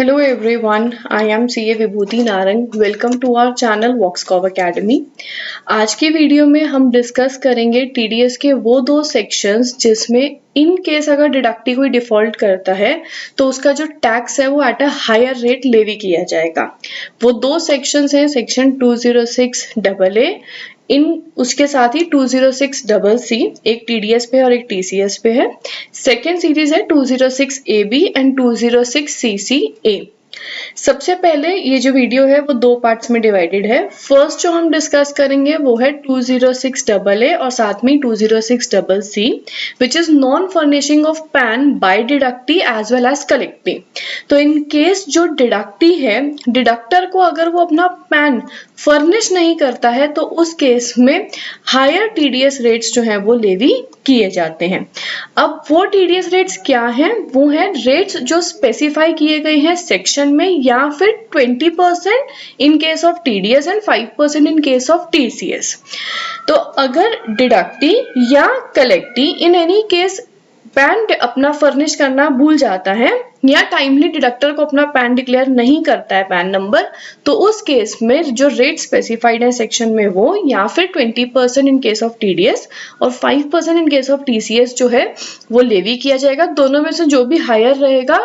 Hello everyone, I am CA Vibhuti Narang. Welcome to our channel वॉक्सकॉव academy. आज की video में हम डिस्कस करेंगे टीडीएस के वो दो सेक्शंस जिसमें इन केस अगर डिडक्टी कोई डिफॉल्ट करता है तो उसका जो टैक्स है वो at a higher rate levy किया जाएगा. वो दो सेक्शंस हैं, सेक्शन 206AA इन उसके साथ ही 206CC, एक टीडीएस पे और एक टीसीएस पे है. सेकेंड सीरीज है 206AB एंड 206CCA. सबसे पहले ये जो वीडियो है वो दो पार्ट्स में डिवाइडेड है. फर्स्ट जो हम डिस्कस करेंगे वो है 206AA और साथ में 206CC which is non furnishing of PAN by deductee as well as collectee. तो इन केस जो डिडक्टी है, डिडक्टर को अगर वो अपना पैन फर्निश नहीं करता है तो उस केस में हायर टीडीएस रेट्स जो है वो लेवी किए जाते हैं. अब वो टीडीएस रेट्स क्या हैं? वो हैं रेट्स जो स्पेसिफाई किए गए हैं सेक्शन में, या फिर 20% इन case of TDS and 5% in case of TCS. तो अगर डिडक्टी या कलेक्टी इन एनी केस पैन अपना फर्निश करना भूल जाता है या टाइमली डिडक्टर को अपना पैन डिक्लेयर नहीं करता है पैन नंबर, तो उस केस में जो रेट स्पेसिफाइड है सेक्शन में वो या फिर 20% इन केस ऑफ टीडीएस और 5% इन केस ऑफ टीसीएस जो है वो लेवी किया जाएगा. दोनों में से जो भी हायर रहेगा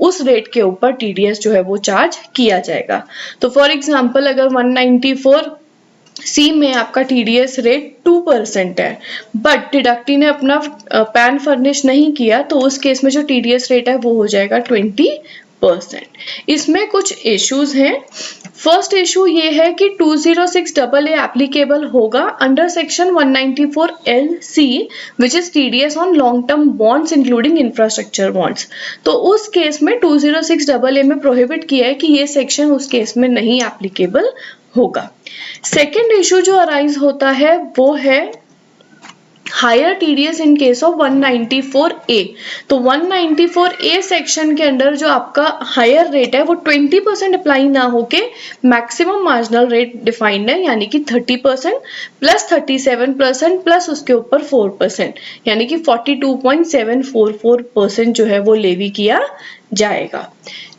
उस रेट के ऊपर टीडीएस जो है वो चार्ज किया जाएगा. तो फॉर एग्जाम्पल अगर 194C में आपका टीडीएस रेट 2% है बट डिडक्टी ने अपना पैन फर्निश नहीं किया तो उस केस में जो टीडीएस रेट है वो हो जाएगा 20%. इसमें कुछ इश्यूज हैं. फर्स्ट इशू ये है कि 206AA एप्लीकेबल होगा under section 194LC which is TDS on long term bonds including infrastructure bonds. तो उस केस में 206AA में प्रोहिबिट किया है कि ये सेक्शन उस केस में नहीं एप्लीकेबल होगा. सेकेंड इशू जो अराइज होता है वो है higher TDS in case of 194A. तो 194A सेक्शन के अंडर जो आपका हायर रेट है वो 20% अप्लाई ना होके मैक्सिमम मार्जिनल रेट डिफाइंड है, यानी कि 30% प्लस 37% प्लस उसके ऊपर 4%, यानी कि 42.744% जो है वो लेवी किया जाएगा.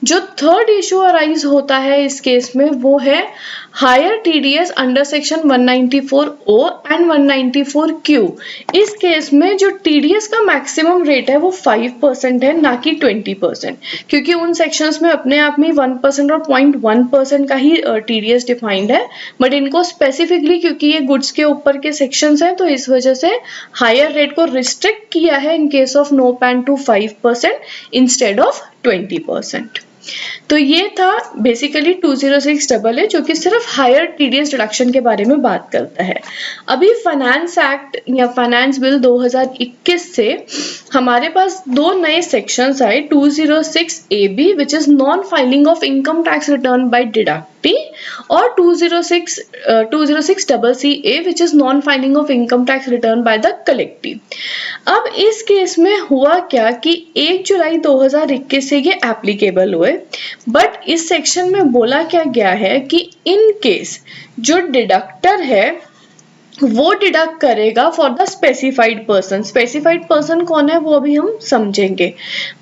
जो थर्ड इशू अराइज होता है इस केस में वो है higher TDS under section 194O and 194Q. इस केस में जो टीडीएस का मैक्सिमम रेट है वो 5% है, ना कि 20%, क्योंकि उन सेक्शंस में अपने आप में 1% और 0.1% का ही टीडीएस डिफाइंड है. बट इनको स्पेसिफिकली क्योंकि ये गुड्स के ऊपर के सेक्शंस हैं तो इस वजह से हायर रेट को रिस्ट्रिक्ट किया है in case of no PAN to 5% instead of 20%. तो ये था बेसिकली 206AA जो कि सिर्फ हायर टीडीएस डिडक्शन के बारे में बात करता है. अभी फाइनेंस एक्ट या फाइनेंस बिल 2021 से हमारे पास दो नए सेक्शंस आए, 206AB which is non filing of income tax return by deductee और 206CCA which is non filing of income tax return by the collectee. अब इस केस में हुआ क्या कि 1 जुलाई 2021 से ये एप्लीकेबल हुए, बट इस सेक्शन में बोला क्या गया है कि इन केस जो डिडक्टर है वो डिडक्ट करेगा for the specified person. Specified person कौन है वो अभी हम समझेंगे.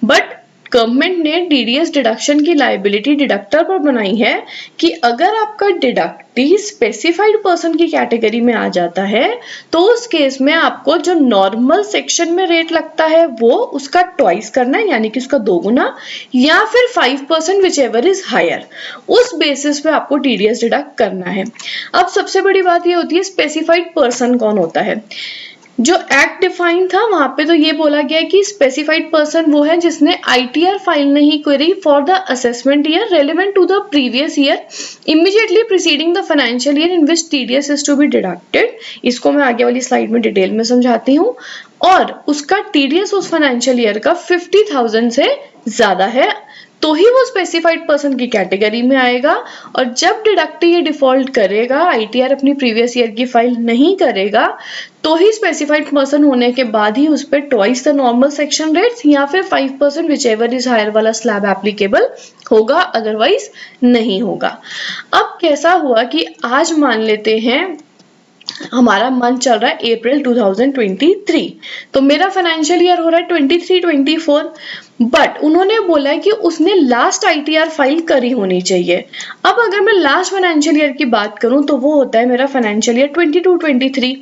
बट गवर्नमेंट ने टीडीएस डिडक्शन की लायबिलिटी डिडक्टर पर बनाई है कि अगर आपका डिडक्टी स्पेसिफाइड पर्सन की कैटेगरी में आ जाता है तो उस केस में आपको जो नॉर्मल सेक्शन में रेट लगता है वो उसका ट्वाइस करना है, यानी कि उसका 2 गुना, या फिर 5% विच एवर इज हायर. उस बेसिस पे आपको टीडीएस डिडक्ट करना है. अब सबसे बड़ी बात ये होती है स्पेसिफाइड पर्सन कौन होता है. जो एक्ट डिफाइन था वहां पे तो ये बोला गया कि स्पेसिफाइड पर्सन वो है जिसने आईटीआर फाइल नहीं करी for the assessment year relevant to the previous year immediately preceding the financial year in which TDS is to be deducted. इसको मैं आगे वाली स्लाइड में डिटेल में समझाती हूँ. और उसका टीडीएस उस फाइनेंशियल ईयर का 50,000 से ज्यादा है तो ही वो स्पेसिफाइड पर्सन की कैटेगरी में आएगा. और जब डिडक्टी ये डिफॉल्ट करेगा, आईटीआर अपनी प्रीवियस ईयर की फाइल नहीं करेगा, तो ही स्पेसिफाइड पर्सन होने के बाद ही उस पर twice the normal section rates या फिर 5% विच एवर इज हायर वाला स्लैब एप्लीकेबल होगा, अदरवाइज नहीं होगा. अब कैसा हुआ कि आज मान लेते हैं हमारा मंथ चल रहा है अप्रैल 2023, तो मेरा फाइनेंशियल ईयर हो रहा है 23-24. बट उन्होंने बोला कि उसने लास्ट ITR फाइल करी होनी चाहिए। अब अगर मैं लास्ट फाइनेंशियल ईयर की बात करूं तो वो होता है मेरा फाइनेंशियल ईयर 22-23।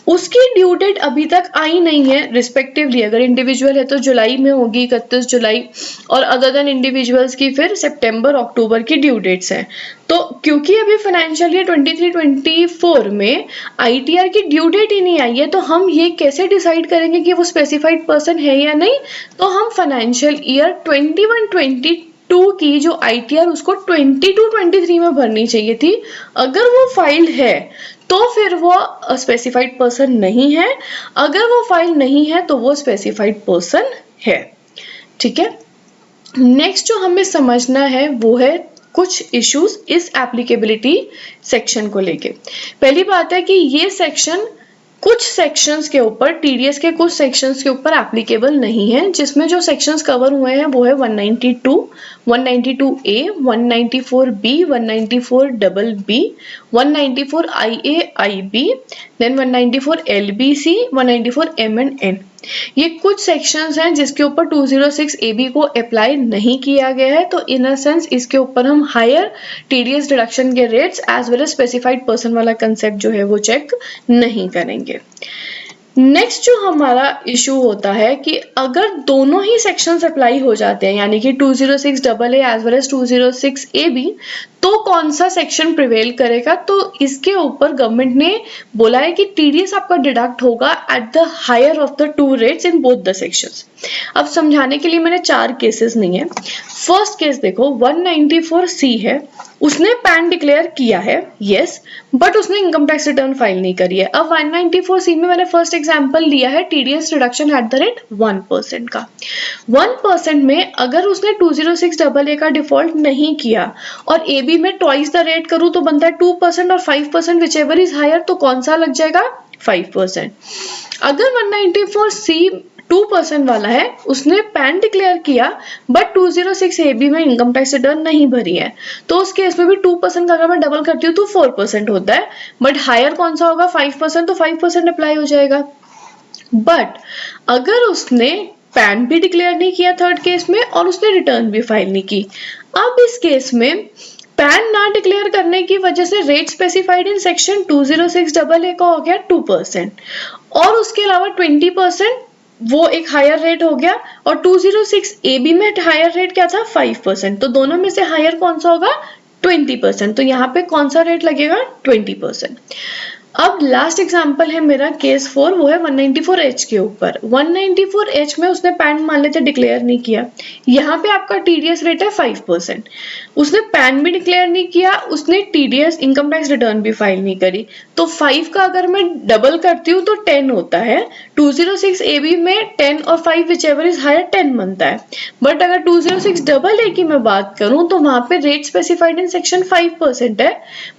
उसकी ड्यू डेट अभी तक आई नहीं है रिस्पेक्टिवली। अगर इंडिविजुअल है तो जुलाई में होगी 31 जुलाई, और अदर देन इंडिविजुअल्स की फिर सितंबर अक्टूबर की ड्यू डेट्स हैं। तो क्योंकि अभी फाइनेंशियल ईयर 23-24 में ITR की ड्यू डेट ही नहीं आई है, तो हम ये कैसे डिसाइड करेंगे कि वो स्पेसिफाइड पर्सन है या नहीं? तो हम फाइनेंशियल ईयर 21-22 की जो ITR उसको 22-23 में भरनी चाहिए थी। अगर वो फाइल है तो फिर वो स्पेसिफाइड पर्सन नहीं है, अगर वो फाइल नहीं है तो वो स्पेसिफाइड पर्सन है। ठीक है, नेक्स्ट जो हमें समझना है वो है कुछ इश्यूज इस एप्लीकेबिलिटी सेक्शन को लेके। पहली बात है कि ये सेक्शन कुछ सेक्शंस के ऊपर, TDS के कुछ सेक्शंस के ऊपर एप्लीकेबल नहीं है, जिसमें जो सेक्शंस कवर हुए हैं वो है 192, 192A, 194B, 194BB, 194IA, IB, then 194 LBC, 194 M and N। ये कुछ सेक्शंस हैं जिसके ऊपर 206 AB को अप्लाई नहीं किया गया है, तो इन अ सेंस इसके ऊपर हम हायर TDS डिडक्शन के rates as well as specified person वाला कंसेप्ट जो है वो चेक नहीं करेंगे। नेक्स्ट जो हमारा इशू होता है कि अगर दोनों ही सेक्शंस अप्लाई हो जाते हैं, यानी कि 206AA as well as 206AB, तो कौन सा सेक्शन प्रिवेल करेगा? तो इसके ऊपर गवर्नमेंट ने बोला है कि TDS आपका डिडक्ट होगा at the higher of the two rates in both the sections. अब समझाने के लिए मैंने 4 केसेस नहीं है। फर्स्ट केस देखो, 194C है, उसने पैन डिक्लेयर किया है, यस, बट उसने इनकम टैक्स रिटर्न फाइल नहीं करी है। अब 194C में मैंने फर्स्ट एग्जांपल लिया है TDS reduction at the rate 1% का। 1% में अगर उसने 206AA का डिफॉल्ट नहीं किया और AB में ट्वाइस द रेट करूं तो बनता है 2% और 5% विचएवर इज हायर, तो कौन सा लग जाएगा? 5%। अगर 194C 2% वाला है, उसने पैन डिक्लेयर किया बट 206AB में इनकम टैक्स रिटर्न नहीं भरी है, तो उस केस में भी 2% का अगर मैं डबल करती हूँ तो 4% होता है, बट हायर कौन सा होगा? 5%, तो 5% अप्लाई हो जाएगा। बट अगर उसने पैन भी डिक्लेयर नहीं किया थर्ड केस में और उसने रिटर्न भी फाइल नहीं की, अब इस केस में पैन ना डिक्लेयर करने की वजह से rate specified in section 206AA का हो गया 2%, और उसके अलावा 20% वो एक हायर रेट हो गया, और 206AB में हायर रेट क्या था? 5%। तो दोनों में से हायर कौन सा होगा? 20%। तो यहाँ पे कौन सा रेट लगेगा? 20%। अब लास्ट एग्जांपल है मेरा केस 4, वो है 194H के ऊपर। 194H में उसने पैन मान लेते डिक्लेयर नहीं किया, यहाँ पे आपका TDS रेट है 5%। उसने पैन भी डिक्लेयर नहीं किया, उसने TDS इनकम टैक्स रिटर्न भी फाइल नहीं करी, तो 5 का अगर मैं डबल करती हूँ तो 10 होता है। 206AB में 10 और 5 विचएवर इज हायर 10 बनता है, बट अगर 206AA की मैं बात करूं तो वहां पे रेट स्पेसिफाइड इन सेक्शन 5% है,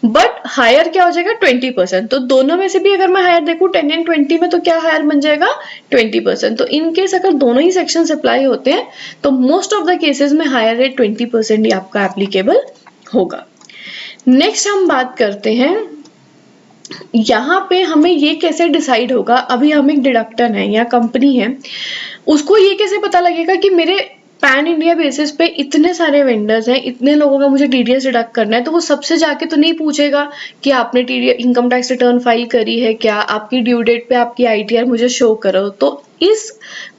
बट हायर क्या हो जाएगा? 20%। तो दोनों में से भी अगर मैं हायर देखूं 10 एंड 20 में, तो क्या हायर बन जाएगा? 20%। तो इन केस अगर दोनों ही सेक्शन अप्लाई होते हैं तो मोस्ट ऑफ द केसेस में हायर रेट 20% ही आपका एप्लीकेबल होगा। नेक्स्ट हम बात करते हैं यहाँ पे हमें ये कैसे डिसाइड होगा, अभी हम एक डिडक्टर है या कंपनी है, उसको ये कैसे पता लगेगा कि मेरे पैन इंडिया बेसिस पे इतने सारे वेंडर्स हैं, इतने लोगों का मुझे TDS डिडक्ट करना है, तो वो सबसे जाके तो नहीं पूछेगा कि आपने TDS income tax return file करी है क्या, आपकी ड्यू डेट पे आपकी ITR मुझे शो करो। तो इस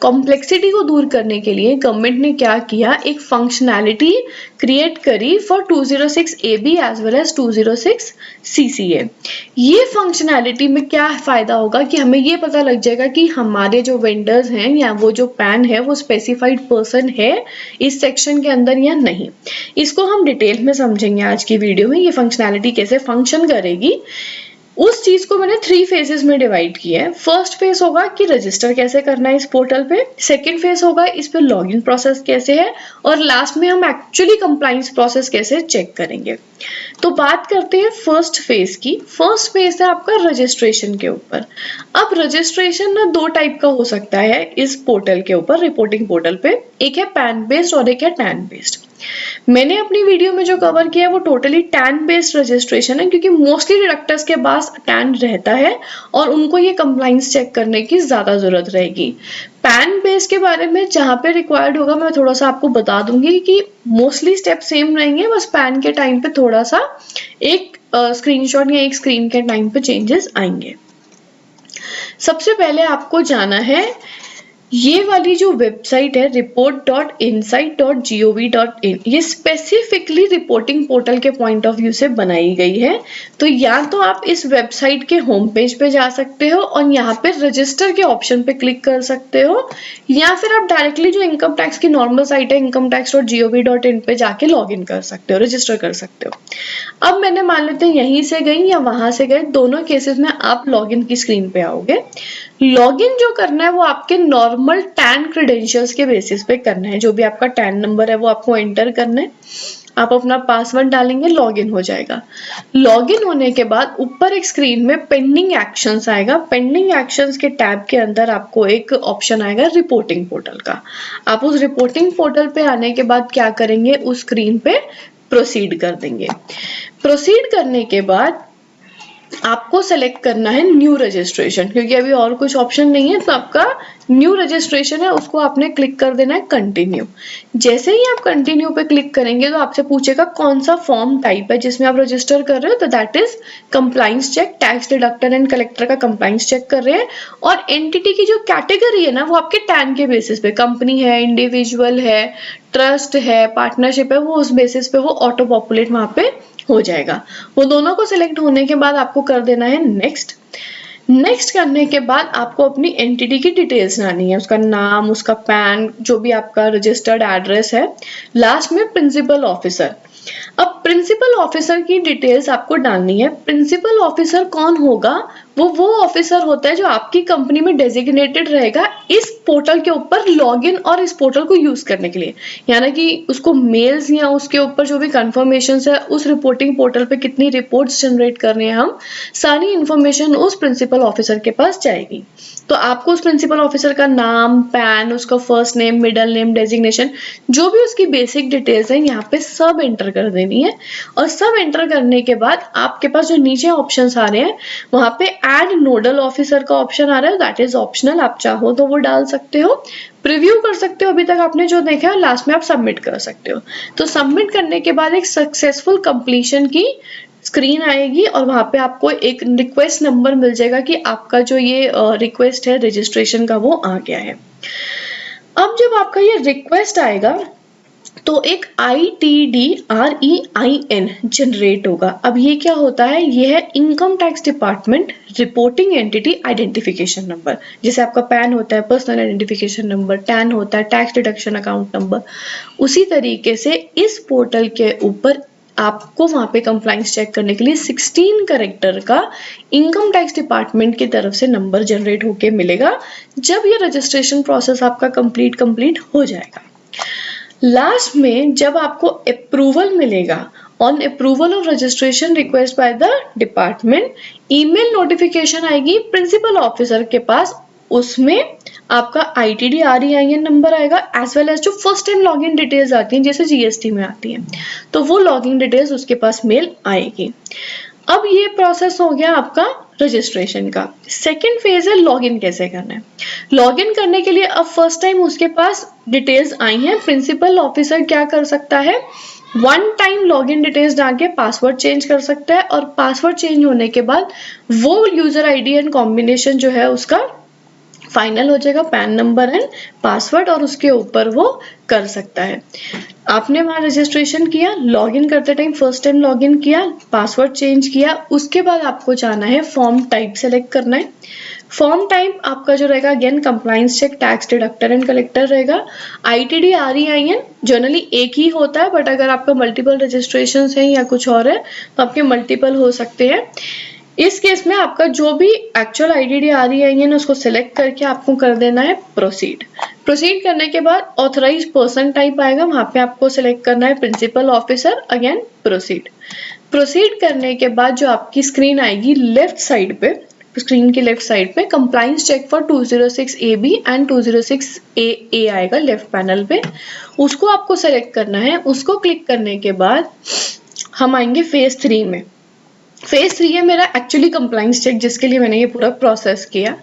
कॉम्प्लेक्सिटी को दूर करने के लिए गवर्नमेंट ने क्या किया, एक फंक्शनैलिटी क्रिएट करी for 206AB as well as 206CCA। ये फंक्शनैलिटी में क्या फायदा होगा कि हमें ये पता लग जाएगा कि हमारे जो वेंडर्स हैं या वो जो पैन है वो स्पेसिफाइड पर्सन है इस सेक्शन के अंदर या नहीं। इसको हम डिटेल में समझेंगे आज की वीडियो में, ये फंक्शनैलिटी कैसे फंक्शन करेगी। उस चीज को मैंने 3 फेजेस में डिवाइड किया है। फर्स्ट फेज होगा कि रजिस्टर कैसे करना है इस पोर्टल पे, सेकंड फेज होगा इस पे लॉगिन प्रोसेस कैसे है, और लास्ट में हम एक्चुअली कंप्लायंस प्रोसेस कैसे चेक करेंगे। तो बात करते हैं फर्स्ट फेज की। फर्स्ट फेज है आपका रजिस्ट्रेशन के ऊपर। अब रजिस्ट्रेशन ना 2 टाइप का हो सकता है इस पोर्टल के ऊपर, रिपोर्टिंग पोर्टल पे, एक है पैन बेस्ड और एक है टैन बेस्ड। मैंने अपनी वीडियो में जो कवर किया है वो टोटली टैन बेस्ड रजिस्ट्रेशन है, क्योंकि मोस्टली डिडक्टर्स के पास टैन रहता है और उनको ये कंप्लाइंस चेक करने की ज्यादा जरूरत रहेगी। पैन बेस के बारे में जहाँ पे रिक्वायर्ड होगा मैं थोड़ा सा आपको बता दूंगी कि मोस्टली स्टेप सेम रहेंगे, बस पैन के टाइम पे थोड़ा सा एक स्क्रीनशॉट या एक स्क्रीन के टाइम पे चेंजेस आएंगे। सबसे पहले आपको जाना है, ये वाली जो वेबसाइट है report.insight.gov.in, ये स्पेसिफिकली रिपोर्टिंग पोर्टल के पॉइंट ऑफ व्यू से बनाई गई है। तो या तो आप इस वेबसाइट के होम पेज पे जा सकते हो और यहाँ पे रजिस्टर के ऑप्शन पे क्लिक कर सकते हो, या फिर आप डायरेक्टली जो इनकम टैक्स की नॉर्मल साइट है incometax.gov.in पे जाके लॉग इन कर सकते हो, रजिस्टर कर सकते हो। अब मैंने मान लेते हैं यहीं से गई या वहां से गए, दोनों केसेस में आप लॉग इन की स्क्रीन पे आओगे। लॉगिन जो करना है वो आपके नॉर्मल टैन क्रेडेंशियल्स के बेसिस पे करना है। जो भी आपका टैन नंबर है वो आपको एंटर करना है, आप अपना पासवर्ड डालेंगे, लॉगिन हो जाएगा। लॉगिन होने के बाद ऊपर एक स्क्रीन में पेंडिंग एक्शंस आएगा। पेंडिंग एक्शंस के टैब के अंदर आपको एक ऑप्शन आएगा रिपोर्टिंग पोर्टल का। आप उस रिपोर्टिंग पोर्टल पे आने के बाद क्या करेंगे, उस स्क्रीन पे प्रोसीड कर देंगे। प्रोसीड करने के बाद आपको सेलेक्ट करना है न्यू रजिस्ट्रेशन, क्योंकि अभी और कुछ ऑप्शन नहीं है, तो आपका न्यू रजिस्ट्रेशन है उसको आपने क्लिक कर देना है कंटिन्यू। जैसे ही आप कंटिन्यू पे क्लिक करेंगे तो आपसे पूछेगा कौन सा फॉर्म टाइप है जिसमें आप रजिस्टर कर रहे हो, तो that is compliance check. Tax deductor and collector का कंप्लाइंस चेक कर रहे हैं। और एंटिटी की जो कैटेगरी है ना वो आपके टैन के बेसिस पे, कंपनी है, इंडिविजुअल है, ट्रस्ट है, पार्टनरशिप है, वो उस बेसिस पे वो ऑटो पॉपुलेट वहां पे हो जाएगा। वो दोनों को सिलेक्ट होने के बाद आपको कर देना है नेक्स्ट। नेक्स्ट करने के बाद आपको अपनी एंटिटी की डिटेल्स डालनी है, उसका नाम, उसका पैन, जो भी आपका रजिस्टर्ड एड्रेस है, लास्ट में प्रिंसिपल ऑफिसर। अब प्रिंसिपल ऑफिसर की डिटेल्स आपको डालनी है। प्रिंसिपल ऑफिसर कौन होगा, वो ऑफिसर होता है जो आपकी कंपनी में डेजिग्नेटेड रहेगा इस पोर्टल के ऊपर लॉगिन और इस पोर्टल को यूज करने के लिए। यानी कि उसको मेल्स या उसके ऊपर जो भी कंफर्मेशन है, उस रिपोर्टिंग पोर्टल पे कितनी रिपोर्ट्स जनरेट करने हैं हम, सारी इंफॉर्मेशन उस प्रिंसिपल ऑफिसर के पास जाएगी। तो आपको उस प्रिंसिपल ऑफिसर का नाम, पैन, उसका first name, middle name, designation, जो भी उसकी बेसिक डिटेल्स है यहाँ पे सब एंटर कर देनी है। और सब एंटर करने के बाद आपके पास जो नीचे ऑप्शंस आ रहे हैं वहां पे ऐड नोडल ऑफिसर का ऑप्शन आ रहा है, दैट इज ऑप्शनल, आप चाहो तो वो डाल सकते हो, प्रीव्यू कर सकते हो अभी तक आपने जो देखा है, लास्ट में आप सबमिट कर सकते हो। तो सबमिट करने के बाद एक सक्सेसफुल कंप्लीशन की स्क्रीन आएगी और वहां पे आपको एक रिक्वेस्ट नंबर मिल जाएगा कि आपका जो ये रिक्वेस्ट है रजिस्ट्रेशन का वो आ गया है। अब जब आपका ये रिक्वेस्ट आएगा तो एक ITDREIN जनरेट होगा। अब ये क्या होता है, ये है income tax department reporting entity identification number. जैसे आपका पैन होता है पर्सनल आइडेंटिफिकेशन नंबर, टैन होता है टैक्स डिडक्शन अकाउंट नंबर, उसी तरीके से इस पोर्टल के ऊपर आपको वहां पे कंप्लाइंस चेक करने के लिए 16 कैरेक्टर का इनकम टैक्स डिपार्टमेंट की तरफ से नंबर जनरेट होके मिलेगा जब ये रजिस्ट्रेशन प्रोसेस आपका कंप्लीट हो जाएगा। लास्ट में जब आपको अप्रूवल मिलेगा, on approval of registration request by the department, email notification आएगी प्रिंसिपल ऑफिसर के पास, उसमें आपका ITDREIN नंबर आएगा एज वेल एज जो फर्स्ट टाइम लॉगिन डिटेल्स आती हैं जैसे GST में आती हैं, तो वो लॉगिन डिटेल्स उसके पास मेल आएगी। अब ये प्रोसेस हो गया आपका रजिस्ट्रेशन का। सेकेंड फेज है लॉगिन कैसे करना है। लॉगिन करने के लिए अब फर्स्ट टाइम उसके पास डिटेल्स आई हैं, प्रिंसिपल ऑफिसर क्या कर सकता है, वन टाइम लॉगिन डिटेल्स डाल के पासवर्ड चेंज कर सकता है और पासवर्ड चेंज होने के बाद वो यूजर आईडी एंड कॉम्बिनेशन जो है उसका फाइनल हो जाएगा, पैन नंबर एंड पासवर्ड, और उसके ऊपर वो कर सकता है। आपने वहां रजिस्ट्रेशन किया, लॉगिन करते टाइम फर्स्ट टाइम लॉगिन किया, पासवर्ड चेंज किया, उसके बाद आपको जाना है फॉर्म टाइप सेलेक्ट करना है। फॉर्म टाइप आपका जो रहेगा again compliance check, tax deductor and collector रहेगा। ITDREIN जनरली एक ही होता है, बट अगर आपका मल्टीपल रजिस्ट्रेशन है या कुछ और है तो आपके मल्टीपल हो सकते हैं। इस केस में आपका जो भी एक्चुअल ITDREIN उसको सिलेक्ट करके आपको कर देना है प्रोसीड। प्रोसीड करने के बाद ऑथराइज पर्सन टाइप आएगा, वहां पे आपको सिलेक्ट करना है principal officer, again proceed. Proceed करने के बाद जो आपकी स्क्रीन आएगी लेफ्ट साइड पे स्क्रीन की लेफ्ट साइड पे compliance check for 206AB and 206AA आएगा लेफ्ट पैनल पे, उसको आपको सेलेक्ट करना है। उसको क्लिक करने के बाद हम आएंगे फेज 3 में। फेज 3 है मेरा एक्चुअली कंप्लाइंस चेक, जिसके लिए मैंने ये पूरा प्रोसेस किया।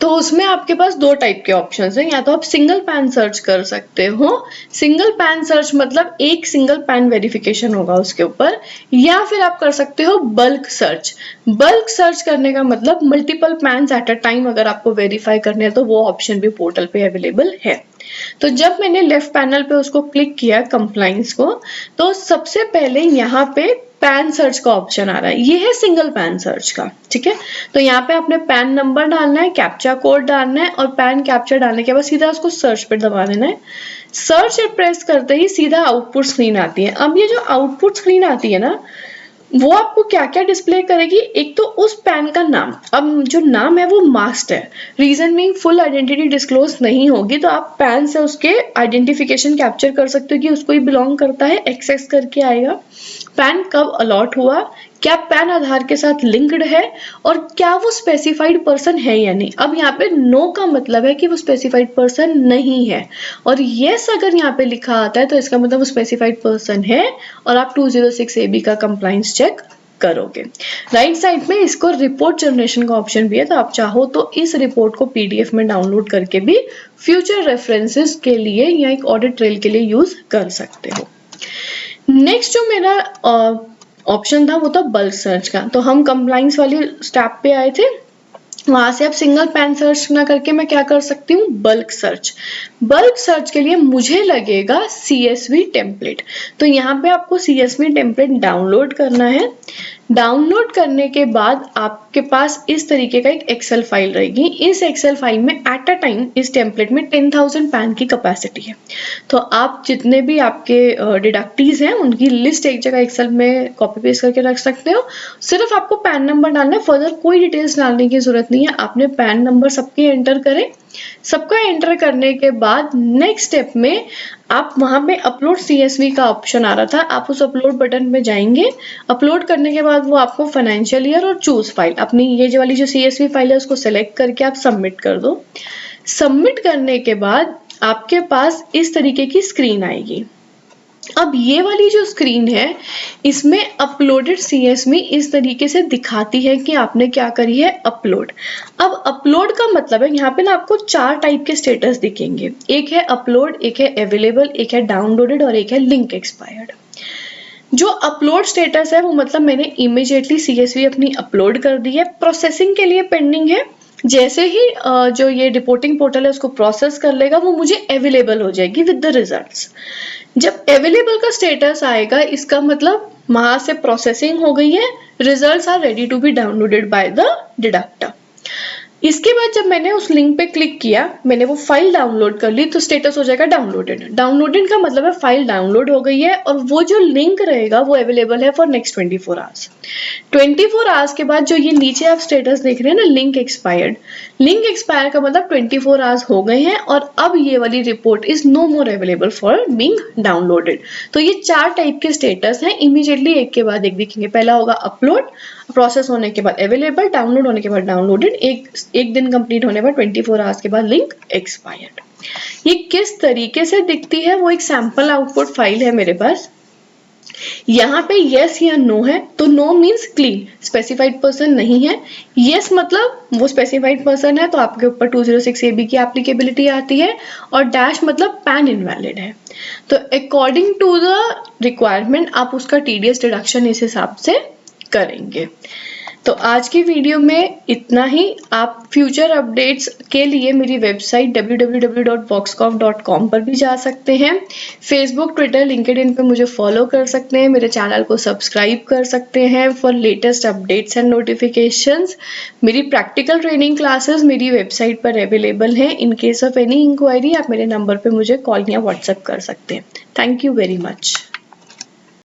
तो उसमें आपके पास दो टाइप के ऑप्शंस हैं, या तो आप सिंगल पैन सर्च कर सकते हो, सिंगल पैन सर्च मतलब एक सिंगल पैन वेरिफिकेशन होगा उसके ऊपर, या फिर आप कर सकते हो बल्क सर्च। बल्क सर्च करने का मतलब multiple pans at a time अगर आपको वेरीफाई करने हैं तो वो ऑप्शन भी पोर्टल पे अवेलेबल है। तो जब मैंने लेफ्ट पैनल पे उसको क्लिक किया कंप्लाइंस को, तो सबसे पहले यहाँ पे पैन सर्च का ऑप्शन आ रहा है, ये है सिंगल पैन सर्च का, ठीक है। तो यहाँ पे आपने पैन नंबर डालना है, कैप्चा कोड डालना है और पैन कैप्चा डालने के बाद सीधा उसको सर्च पे दबा देना है। सर्च प्रेस करते ही सीधा आउटपुट स्क्रीन आती है। अब ये जो आउटपुट स्क्रीन आती है ना, वो आपको क्या क्या डिस्प्ले करेगी, एक तो उस पैन का नाम, अब जो नाम है वो मास्क है, reason mean full identity disclose नहीं होगी, तो आप पैन से उसके आइडेंटिफिकेशन कैप्चर कर सकते हो कि उसको ही बिलोंग करता है, एक्सेस करके आएगा। पैन कब अलॉट हुआ, क्या पैन आधार के साथ लिंक्ड है, और क्या वो स्पेसिफाइड पर्सन है या नहीं। अब यहाँ पे नो का मतलब है कि वो स्पेसिफाइड पर्सन नहीं है, और यस अगर यहाँ पे लिखा आता है तो इसका मतलब वो स्पेसिफाइड पर्सन है और आप 206AB का कंप्लाइंस चेक करोगे। राइट साइड में इसको रिपोर्ट जनरेशन का ऑप्शन भी है, तो आप चाहो तो इस रिपोर्ट को PDF में डाउनलोड करके भी फ्यूचर रेफरेंसेस के लिए या एक ऑडिट ट्रेल के लिए यूज कर सकते हो। नेक्स्ट जो मेरा ऑप्शन था वो था बल्क सर्च का। तो हम कंप्लाइंस वाली स्टेप पे आए थे, वहां से अब सिंगल पैन सर्च ना करके मैं क्या कर सकती हूँ, बल्क सर्च। बल्क सर्च के लिए मुझे लगेगा CSV टेम्पलेट। तो यहाँ पे आपको CSV टेम्पलेट डाउनलोड करना है। डाउनलोड करने के बाद आपके पास इस तरीके का एक एक्सेल फाइल रहेगी। इस एक्सेल फाइल में एट अ टाइम इस टेम्पलेट में 10,000 पैन की कैपेसिटी है। तो आप जितने भी आपके डिडक्टीज हैं उनकी लिस्ट एक जगह एक्सेल में कॉपी पेस्ट करके रख सकते हो। सिर्फ आपको पैन नंबर डालना है, फर्दर कोई डिटेल्स डालने की जरूरत नहीं है। आपने पैन नंबर सबके एंटर करें, सबका एंटर करने के बाद नेक्स्ट स्टेप में आप वहां पे अपलोड CSV का ऑप्शन आ रहा था, आप उस अपलोड बटन में जाएंगे। अपलोड करने के बाद वो आपको फाइनेंशियल ईयर और चूज फाइल, अपनी ये जो वाली जो CSV फाइल है उसको सेलेक्ट करके आप सबमिट कर दो। सबमिट करने के बाद आपके पास इस तरीके की स्क्रीन आएगी। अब ये वाली जो स्क्रीन है इसमें अपलोडेड CSV इस तरीके से दिखाती है कि आपने क्या करी है, अपलोड। अब अपलोड का मतलब है यहाँ पे ना आपको 4 टाइप के स्टेटस दिखेंगे, एक है अपलोड, एक है अवेलेबल, एक है डाउनलोडेड और एक है लिंक एक्सपायर्ड। जो अपलोड स्टेटस है वो मतलब मैंने इमीडिएटली CSV अपनी अपलोड कर दी है, प्रोसेसिंग के लिए पेंडिंग है। जैसे ही जो ये रिपोर्टिंग पोर्टल है उसको प्रोसेस कर लेगा वो मुझे अवेलेबल हो जाएगी विद द रिजल्ट्स। जब अवेलेबल का स्टेटस आएगा इसका मतलब वहां से प्रोसेसिंग हो गई है, results are ready to be downloaded by the deductor. इसके बाद जब मैंने उस लिंक पे क्लिक किया, मैंने वो फाइल डाउनलोड कर ली, तो स्टेटस हो जाएगा डाउनलोडेड। डाउनलोडेड का मतलब है फाइल डाउनलोड हो गई है और वो जो लिंक रहेगा वो अवेलेबल है फॉर नेक्स्ट 24 आवर्स। 24 आवर्स के बाद जो ये नीचे आप स्टेटस देख रहे हैं ना, लिंक एक्सपायर्ड, लिंक एक्सपायर का मतलब 24 आवर्स हो गए हैं और अब ये वाली report is no more available for being downloaded. तो ये 4 टाइप के स्टेटस हैं, इमीडिएटली एक के बाद एक दिखेंगे। पहला होगा अपलोड, प्रोसेस होने के बाद अवेलेबल, डाउनलोड होने के बाद डाउनलोडेड, एक दिन कंप्लीट होने पर 24 आवर्स के बाद लिंक एक्सपायर्ड। ये किस तरीके से दिखती है वो एक सैंपल आउटपुट फाइल है मेरे पास। यहाँ पे यस या नो है, तो no means clean, specified person नहीं है। यस मतलब वो स्पेसिफाइड पर्सन है तो आपके ऊपर 206AB की एप्लीकेबिलिटी आती है, और डैश मतलब पैन इनवैलिड है। तो अकॉर्डिंग टू द रिक्वायरमेंट आप उसका TDS डिडक्शन इस हिसाब से करेंगे। तो आज की वीडियो में इतना ही। आप फ्यूचर अपडेट्स के लिए मेरी वेबसाइट www.voxcov.com पर भी जा सकते हैं। फेसबुक, ट्विटर, लिंक्डइन पे मुझे फॉलो कर सकते हैं, मेरे चैनल को सब्सक्राइब कर सकते हैं for latest updates and notifications. मेरी प्रैक्टिकल ट्रेनिंग क्लासेस मेरी वेबसाइट पर अवेलेबल हैं। In case of any inquiry आप मेरे नंबर पे मुझे कॉल या व्हाट्सएप कर सकते हैं। Thank you very much.